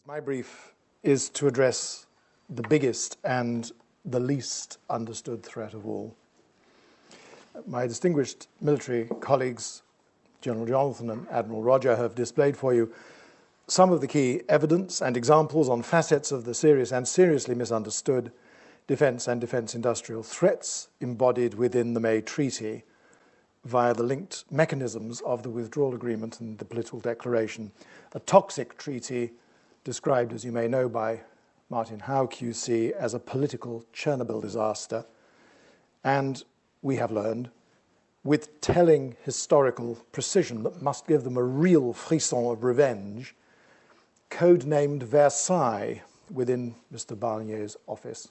My brief is to address the biggest and the least understood threat of all. My distinguished military colleagues, General Jonathan and Admiral Roger, have displayed for you some of the key evidence and examples on facets of the serious and seriously misunderstood defence and defence industrial threats embodied within the May Treaty via the linked mechanisms of the withdrawal agreement and the political declaration, a toxic treaty described, as you may know, by Martin Howe, QC, as a political Chernobyl disaster. And we have learned, with telling historical precision that must give them a real frisson of revenge, codenamed Versailles within Mr. Barnier's office.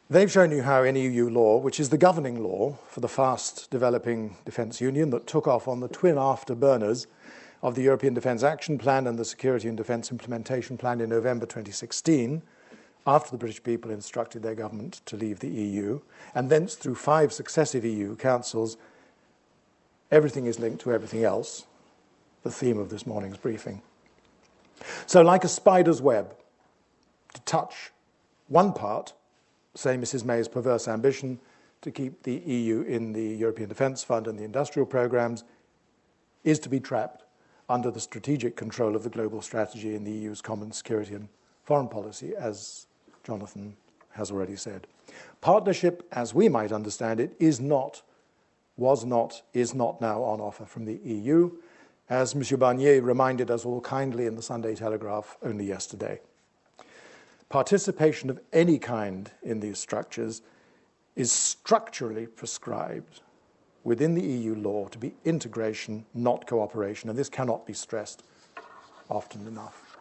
They've shown you how in EU law, which is the governing law for the fast-developing defence union that took off on the twin afterburners of the European Defence Action Plan and the Security and Defence Implementation Plan in November 2016, after the British people instructed their government to leave the EU, and thence through 5 successive EU councils, everything is linked to everything else, the theme of this morning's briefing. So like a spider's web, to touch one part, say Mrs. May's perverse ambition to keep the EU in the European Defence Fund and the industrial programmes, is to be trapped under the strategic control of the global strategy in the EU's common security and foreign policy, as Jonathan has already said. Partnership, as we might understand it, is not now on offer from the EU, as M. Barnier reminded us all kindly in the Sunday Telegraph only yesterday. Participation of any kind in these structures is structurally prescribed within the EU law to be integration, not cooperation, and this cannot be stressed often enough.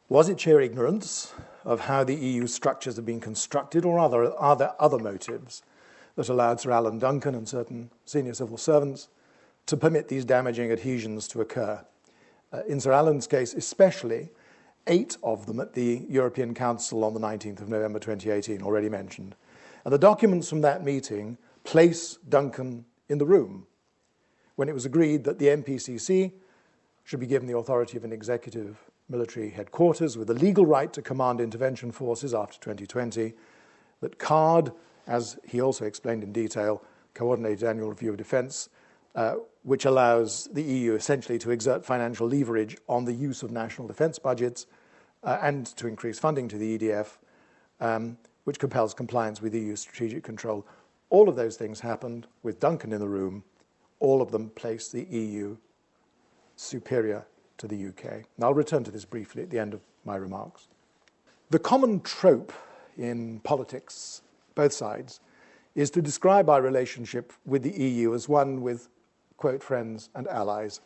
Was it sheer ignorance of how the EU structures have been constructed, or are there other motives that allowed Sir Alan Duncan and certain senior civil servants to permit these damaging adhesions to occur? In Sir Alan's case especially, 8 of them at the European Council on the 19th of November 2018, already mentioned. And the documents from that meeting place Duncan in the room when it was agreed that the MPCC should be given the authority of an executive military headquarters with the legal right to command intervention forces after 2020, that CARD, as he also explained in detail, Coordinated Annual Review of Defence, which allows the EU essentially to exert financial leverage on the use of national defence budgets and to increase funding to the EDF, which compels compliance with EU strategic control. All of those things happened with Duncan in the room. All of them place the EU superior to the UK. And I'll return to this briefly at the end of my remarks. The common trope in politics, both sides, is to describe our relationship with the EU as one with, quote, friends and allies.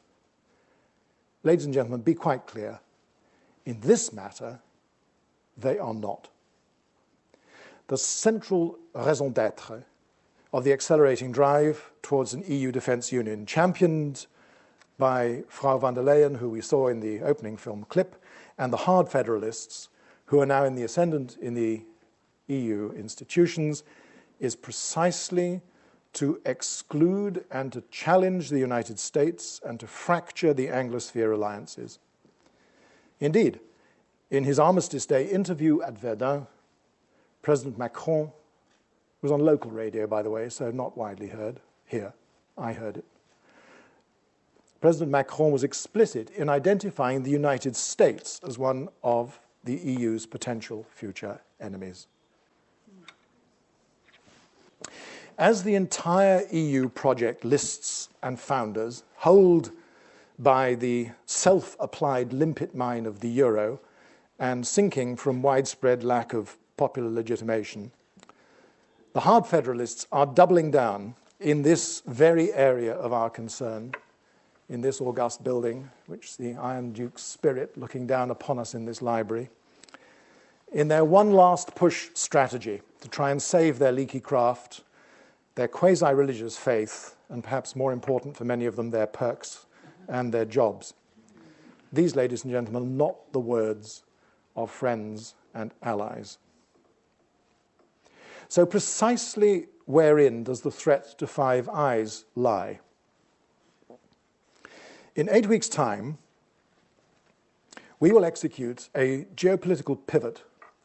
Ladies and gentlemen, be quite clear. In this matter, they are not. The central raison d'être of the accelerating drive towards an EU defence union, championed by Frau von der Leyen, who we saw in the opening film clip, and the hard federalists, who are now in the ascendant in the EU institutions, is precisely to exclude and to challenge the United States and to fracture the Anglosphere alliances. Indeed, in his Armistice Day interview at Verdun, President Macron was on local radio, by the way, so not widely heard. Here, I heard it. President Macron was explicit in identifying the United States as one of the EU's potential future enemies. As the entire EU project lists and founders hold by the self-applied limpet mine of the euro and sinking from widespread lack of popular legitimation, the hard federalists are doubling down in this very area of our concern, in this august building, which the Iron Duke's spirit looking down upon us in this library, in their one last push strategy to try and save their leaky craft, their quasi-religious faith, and perhaps more important for many of them, their perks and their jobs. These, ladies and gentlemen, are not the words of friends and allies. So precisely wherein does the threat to Five Eyes lie? In 8 weeks' time, we will execute a geopolitical pivot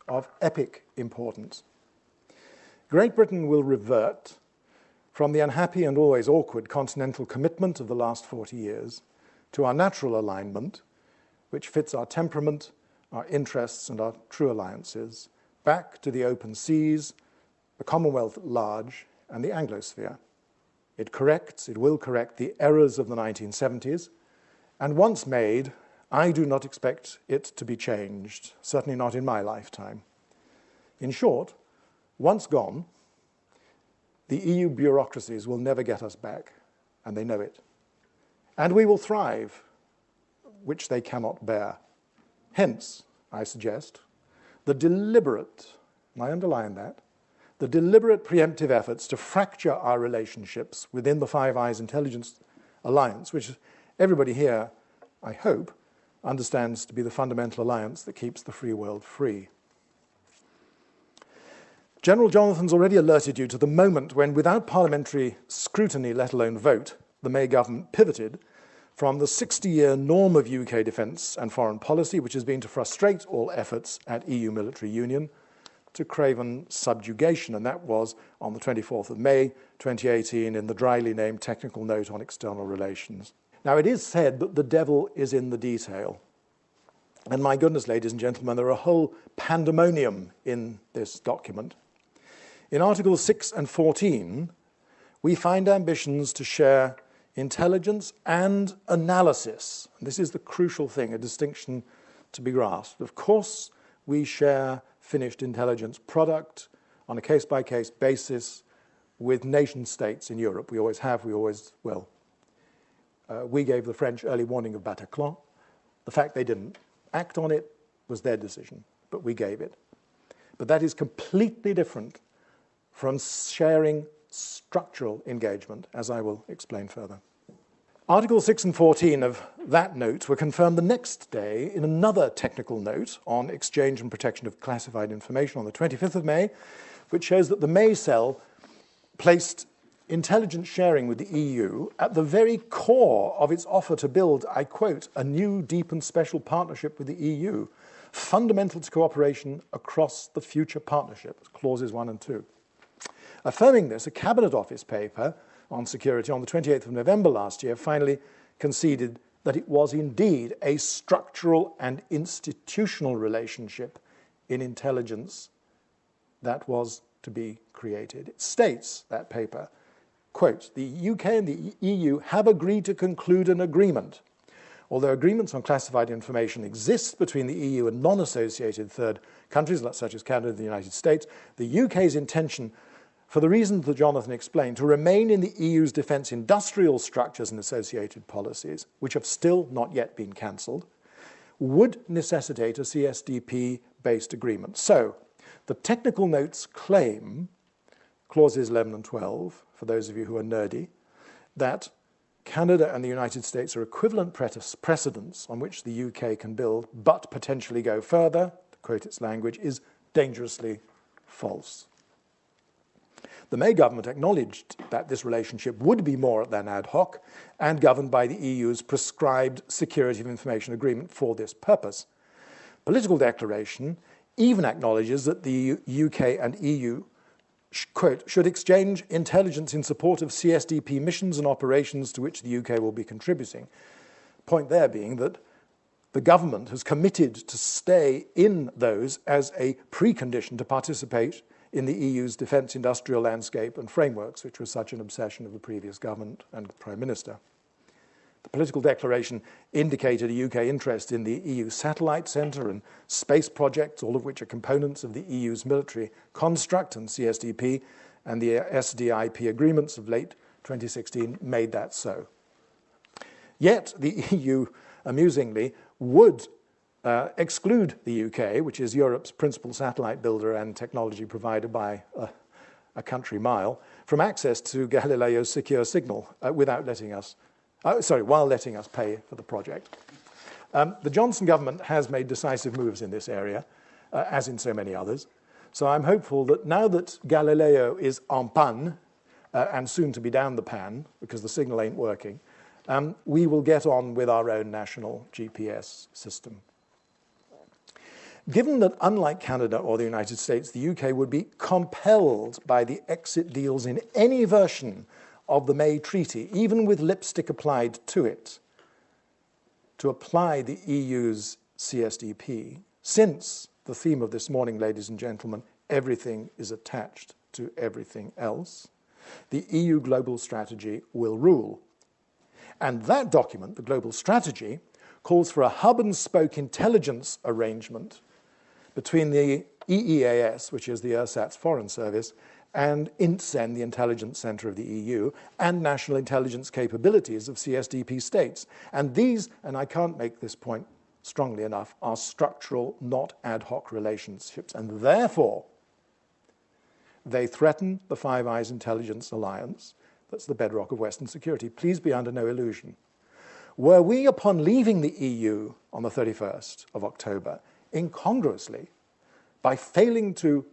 of epic importance. Great Britain will revert from the unhappy and always awkward continental commitment of the last 40 years to our natural alignment, which fits our temperament, our interests, and our true alliances, back to the open seas, the Commonwealth at large, and the Anglosphere. It will correct the errors of the 1970s, and once made, I do not expect it to be changed, certainly not in my lifetime. In short, once gone, the EU bureaucracies will never get us back, and they know it. And we will thrive, which they cannot bear. Hence, I suggest, the deliberate, and I underline that, the deliberate preemptive efforts to fracture our relationships within the Five Eyes Intelligence Alliance, which everybody here, I hope, understands to be the fundamental alliance that keeps the free world free. General Jonathan's already alerted you to the moment when, without parliamentary scrutiny, let alone vote, the May government pivoted from the 60-year norm of UK defence and foreign policy, which has been to frustrate all efforts at EU military union, to craven subjugation, and that was on the 24th of May 2018 in the dryly named Technical Note on External Relations. Now, it is said that the devil is in the detail. And my goodness, ladies and gentlemen, there are a whole pandemonium in this document. In Articles 6 and 14, we find ambitions to share intelligence and analysis. This is the crucial thing, a distinction to be grasped. Of course, we share finished intelligence product on a case-by-case basis with nation-states in Europe. We always have, we always will. We gave the French early warning of Bataclan. The fact they didn't act on it was their decision, but we gave it. But that is completely different from sharing structural engagement, as I will explain further. Articles 6 and 14 of that note were confirmed the next day in another technical note on exchange and protection of classified information on the 25th of May, which shows that the May cell placed intelligence sharing with the EU at the very core of its offer to build, I quote, a new, deep and special partnership with the EU, fundamental to cooperation across the future partnership, clauses 1 and 2. Affirming this, a Cabinet Office paper on security on the 28th of November last year finally conceded that it was indeed a structural and institutional relationship in intelligence that was to be created. It states, that paper, quote, the UK and the EU have agreed to conclude an agreement. Although agreements on classified information exist between the EU and non-associated third countries, such as Canada and the United States, the UK's intention, for the reasons that Jonathan explained, to remain in the EU's defence industrial structures and associated policies, which have still not yet been cancelled, would necessitate a CSDP-based agreement. So, the technical notes claim, clauses 11 and 12, for those of you who are nerdy, that Canada and the United States are equivalent precedents on which the UK can build, but potentially go further, to quote its language, is dangerously false. The May government acknowledged that this relationship would be more than ad hoc and governed by the EU's prescribed security of information agreement for this purpose. Political declaration even acknowledges that the UK and EU, quote, should exchange intelligence in support of CSDP missions and operations to which the UK will be contributing. Point there being that the government has committed to stay in those as a precondition to participate in the EU's defence industrial landscape and frameworks, which was such an obsession of the previous government and Prime Minister. The political declaration indicated a UK interest in the EU Satellite Centre and space projects, all of which are components of the EU's military construct, and CSDP and the SDIP agreements of late 2016 made that so. Yet the EU, amusingly, would exclude the UK, which is Europe's principal satellite builder and technology provider by a country mile, from access to Galileo's secure signal while letting us pay for the project. The Johnson government has made decisive moves in this area, as in so many others. So I'm hopeful that now that Galileo is en panne, and soon to be down the pan, because the signal ain't working, we will get on with our own national GPS system. Given that, unlike Canada or the United States, the UK would be compelled by the exit deals in any version of the May Treaty, even with lipstick applied to it, to apply the EU's CSDP, since the theme of this morning, ladies and gentlemen, everything is attached to everything else, the EU global strategy will rule. And that document, the global strategy, calls for a hub-and-spoke intelligence arrangement between the EEAS, which is the ersatz Foreign Service, and INTCEN, the intelligence center of the EU, and national intelligence capabilities of CSDP states. And these, and I can't make this point strongly enough, are structural, not ad hoc relationships. And therefore, they threaten the Five Eyes intelligence alliance. That's the bedrock of Western security. Please be under no illusion. Were we, upon leaving the EU on the 31st of October, incongruously, by failing to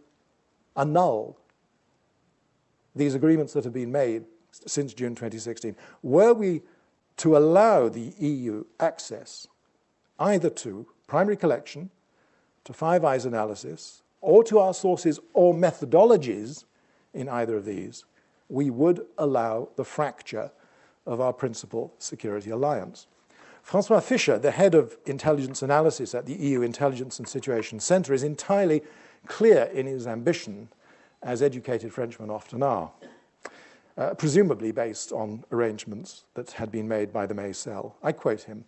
annul these agreements that have been made since June 2016, were we to allow the EU access either to primary collection, to Five Eyes analysis, or to our sources or methodologies in either of these, we would allow the fracture of our principal security alliance. Francois Fischer, the head of intelligence analysis at the EU Intelligence and Situation Center, is entirely clear in his ambition, as educated Frenchmen often are, presumably based on arrangements that had been made by the May cell. I quote him,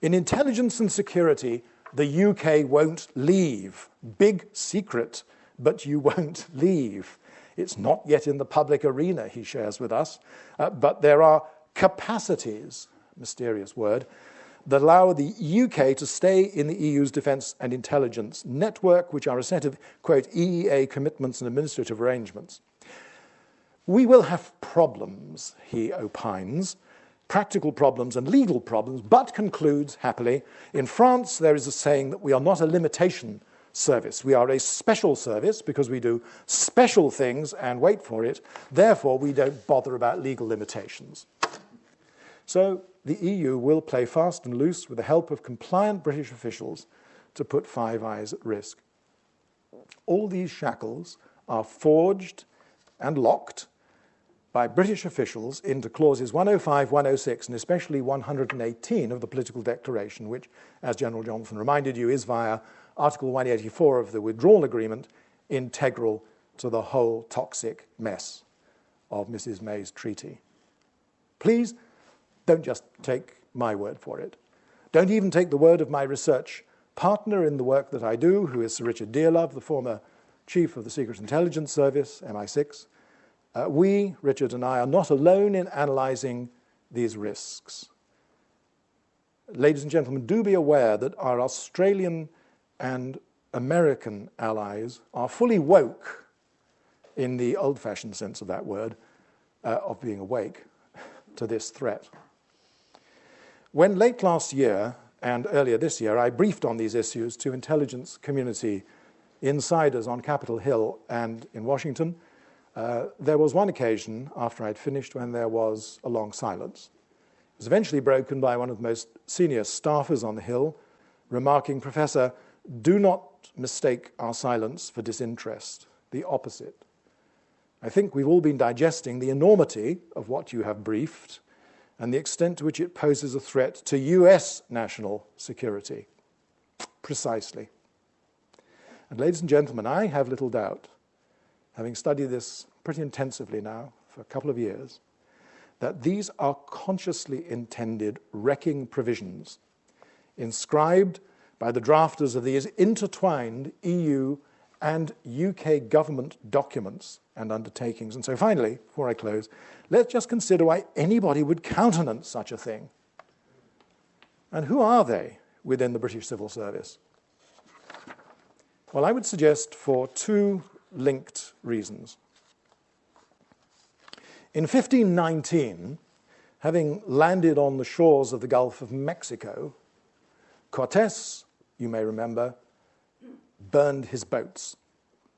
"In intelligence and security, the UK won't leave. Big secret, but you won't leave. It's not yet in the public arena," he shares with us, but there are capacities, mysterious word, that allow the UK to stay in the EU's defence and intelligence network, which are a set of, quote, EEA commitments and administrative arrangements. We will have problems, he opines, practical problems and legal problems, but concludes, happily, in France there is a saying that we are not a limitation service. We are a special service because we do special things and wait for it. Therefore, we don't bother about legal limitations. So the EU will play fast and loose with the help of compliant British officials to put Five Eyes at risk. All these shackles are forged and locked by British officials into clauses 105, 106, and especially 118 of the Political Declaration, which, as General Johnson reminded you, is via Article 184 of the Withdrawal Agreement, integral to the whole toxic mess of Mrs. May's treaty. Please don't just take my word for it. Don't even take the word of my research partner in the work that I do, who is Sir Richard Dearlove, the former chief of the Secret Intelligence Service, MI6. We, Richard and I, are not alone in analysing these risks. Ladies and gentlemen, do be aware that our Australian and American allies are fully woke, in the old-fashioned sense of that word, of being awake to this threat. When late last year and earlier this year I briefed on these issues to intelligence community insiders on Capitol Hill and in Washington, there was one occasion after I'd finished when there was a long silence. It was eventually broken by one of the most senior staffers on the Hill, remarking, "Professor, do not mistake our silence for disinterest. The opposite. I think we've all been digesting the enormity of what you have briefed and the extent to which it poses a threat to US national security." Precisely. And ladies and gentlemen, I have little doubt, having studied this pretty intensively now for a couple of years, that these are consciously intended wrecking provisions inscribed by the drafters of these intertwined EU and UK government documents and undertakings. And so finally, before I close, let's just consider why anybody would countenance such a thing. And who are they within the British Civil Service? Well, I would suggest for two linked reasons. In 1519, having landed on the shores of the Gulf of Mexico, Cortés, you may remember, burned his boats.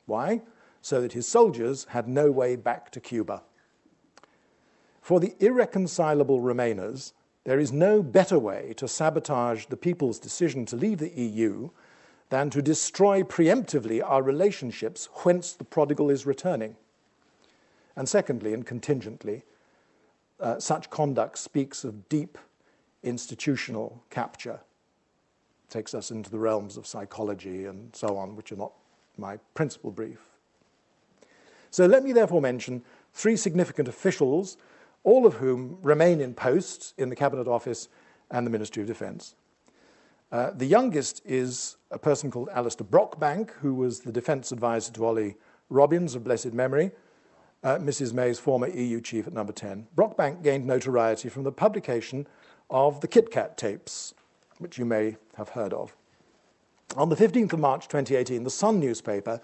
Why? So that his soldiers had no way back to Cuba. For the irreconcilable Remainers, there is no better way to sabotage the people's decision to leave the EU than to destroy preemptively our relationships whence the prodigal is returning. And secondly, and contingently, such conduct speaks of deep institutional capture. It takes us into the realms of psychology and so on, which are not my principal brief. So let me therefore mention 3 significant officials, all of whom remain in post in the Cabinet Office and the Ministry of Defence. The youngest is a person called Alistair Brockbank, who was the defence advisor to Ollie Robbins of blessed memory, Mrs. May's former EU chief at Number 10. Brockbank gained notoriety from the publication of the Kit Kat tapes, which you may have heard of. On the 15th of March 2018, the Sun newspaper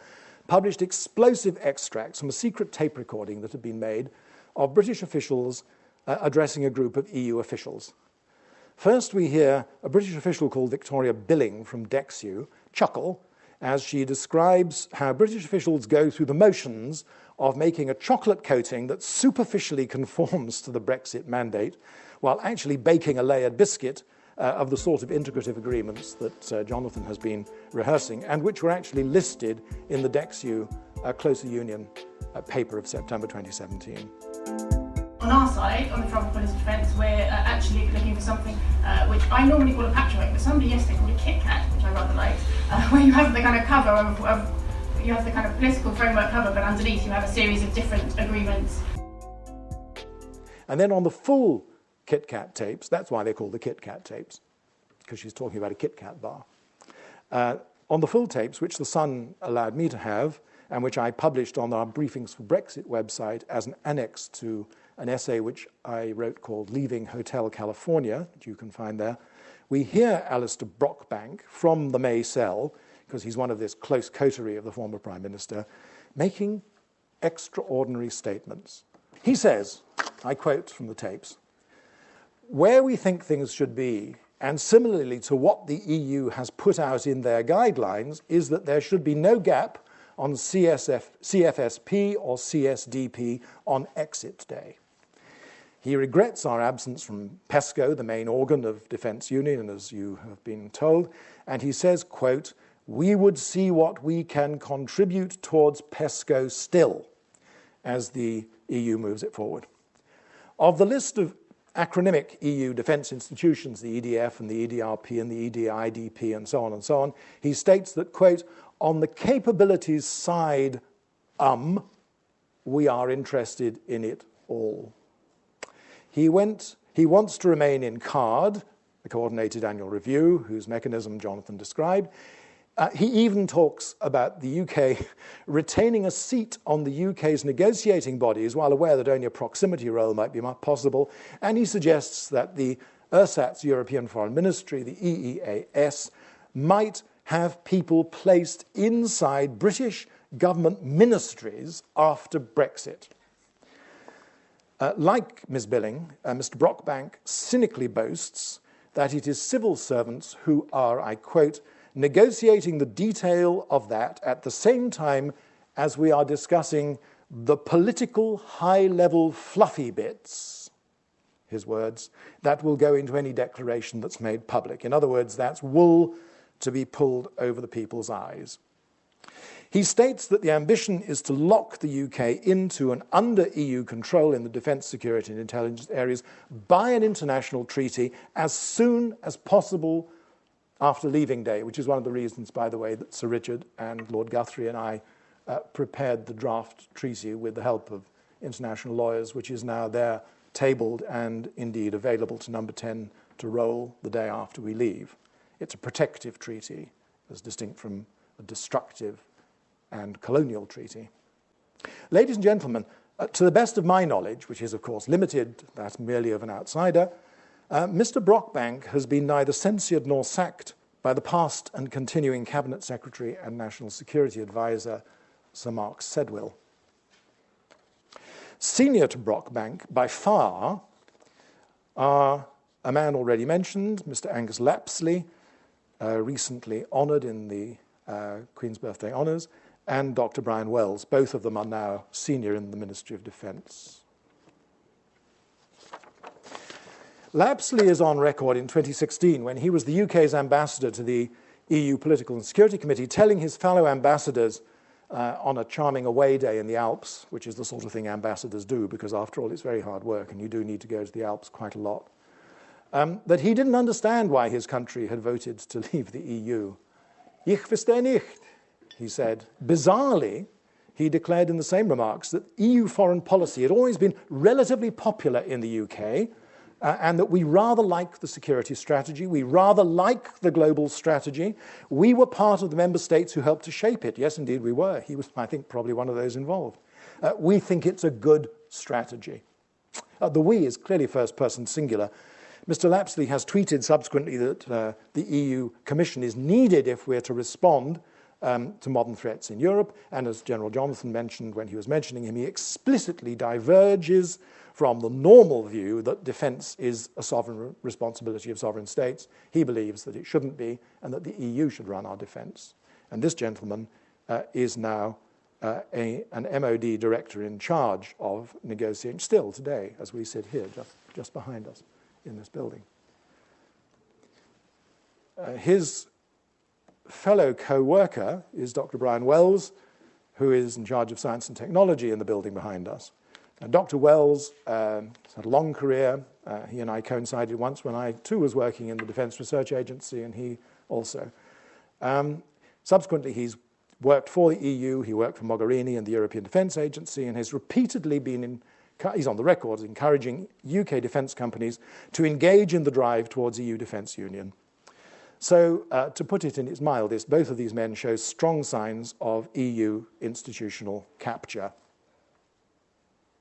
published explosive extracts from a secret tape recording that had been made of British officials addressing a group of EU officials. First, we hear a British official called Victoria Billing from Dexu chuckle as she describes how British officials go through the motions of making a chocolate coating that superficially conforms to the Brexit mandate, while actually baking a layered biscuit of the sort of integrative agreements that Jonathan has been rehearsing, and which were actually listed in the Dexu Closer Union paper of September 2017. On our side, on the Prof Policy Defence, we're actually looking for something which I normally call a patchwork, but somebody yesterday called a Kit Kat, which I rather liked, where you have the kind of cover of you have the kind of political framework cover, but underneath you have a series of different agreements. And then on the full Kit Kat tapes, that's why they're called the Kit Kat tapes, because she's talking about a Kit Kat bar. On the full tapes, which the Sun allowed me to have, and which I published on our Briefings for Brexit website as an annex to an essay which I wrote called Leaving Hotel California, that you can find there, we hear Alistair Brockbank from the May cell, because he's one of this close coterie of the former Prime Minister, making extraordinary statements. He says, I quote from the tapes, "Where we think things should be, and similarly to what the EU has put out in their guidelines, is that there should be no gap on CFSP or CSDP on exit day. He regrets our absence from PESCO, the main organ of Defence Union, as you have been told, and he says, quote, we would see what we can contribute towards PESCO still as the EU moves it forward. Of the list of acronymic EU defence institutions, the EDF and the EDRP and the EDIDP and so on, he states that, quote, on the capabilities side, we are interested in it all. He wants to remain in CARD, the Coordinated Annual Review, whose mechanism Jonathan described. He even talks about the UK retaining a seat on the UK's negotiating bodies, while aware that only a proximity role might be possible. And he suggests that the ERSAT's European Foreign Ministry, the EEAS, might have people placed inside British government ministries after Brexit. Like Ms. Billing, Mr. Brockbank cynically boasts that it is civil servants who are, I quote, negotiating the detail of that at the same time as we are discussing the political high-level fluffy bits, his words, that will go into any declaration that's made public. In other words, that's wool to be pulled over the people's eyes. He states that the ambition is to lock the UK into and under EU control in the defence, security and intelligence areas by an international treaty as soon as possible after leaving day, which is one of the reasons, by the way, that Sir Richard and Lord Guthrie and I prepared the draft treaty with the help of international lawyers, which is now there tabled and indeed available to Number 10 to roll the day after we leave. It's a protective treaty, as distinct from a destructive and colonial treaty. Ladies and gentlemen, to the best of my knowledge, which is of course limited, that's merely of an outsider, Mr. Brockbank has been neither censured nor sacked by the past and continuing Cabinet Secretary and National Security Advisor, Sir Mark Sedwill. Senior to Brockbank, by far, are a man already mentioned, Mr. Angus Lapsley, recently honoured in the Queen's Birthday Honours, and Dr. Brian Wells. Both of them are now senior in the Ministry of Defence. Lapsley is on record in 2016 when he was the UK's ambassador to the EU Political and Security Committee, telling his fellow ambassadors on a charming away day in the Alps, which is the sort of thing ambassadors do, because after all, it's very hard work, and you do need to go to the Alps quite a lot, that he didn't understand why his country had voted to leave the EU. Ich verstehe nicht, he said. Bizarrely, he declared in the same remarks that EU foreign policy had always been relatively popular in the UK, and that we rather like the security strategy, we rather like the global strategy. We were part of the member states who helped to shape it. Yes, indeed, we were. He was, I think, probably one of those involved. We think it's a good strategy. The we is clearly first-person singular. Mr. Lapsley has tweeted subsequently that the EU Commission is needed if we're to respond to modern threats in Europe. And as General Jonathan mentioned when he was mentioning him, he explicitly diverges from the normal view that defence is a sovereign responsibility of sovereign states. He believes that it shouldn't be, and that the EU should run our defence. And this gentleman is now an MOD director in charge of negotiating, still today, as we sit here, just behind us in this building. His fellow co-worker is Dr. Brian Wells, who is in charge of science and technology in the building behind us. Dr. Wells has had a long career. He and I coincided once when I, too, was working in the Defence Research Agency, and he also. Subsequently, he's worked for the EU. He worked for Mogherini and the European Defence Agency, and has repeatedly been, he's on the record, encouraging UK defence companies to engage in the drive towards EU defence union. So, to put it in its mildest, both of these men show strong signs of EU institutional capture.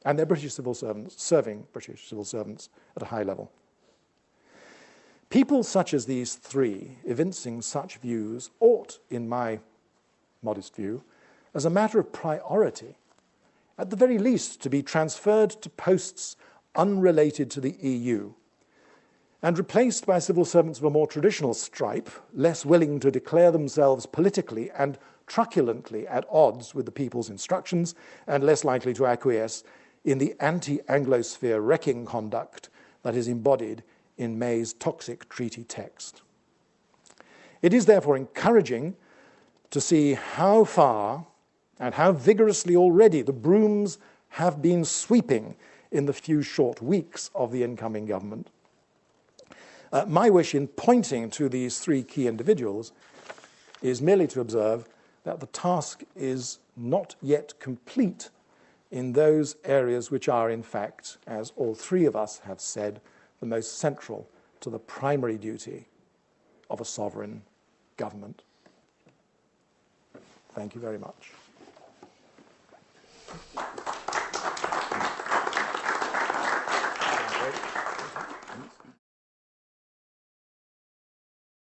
And they're British civil servants, serving British civil servants at a high level. People such as these three, evincing such views, ought, in my modest view, as a matter of priority, at the very least, to be transferred to posts unrelated to the EU, and replaced by civil servants of a more traditional stripe, less willing to declare themselves politically and truculently at odds with the people's instructions, and less likely to acquiesce in the anti-Anglosphere wrecking conduct that is embodied in May's toxic treaty text. It is therefore encouraging to see how far and how vigorously already the brooms have been sweeping in the few short weeks of the incoming government. My wish in pointing to these three key individuals is merely to observe that the task is not yet complete in those areas which are, in fact, as all three of us have said, the most central to the primary duty of a sovereign government. Thank you very much.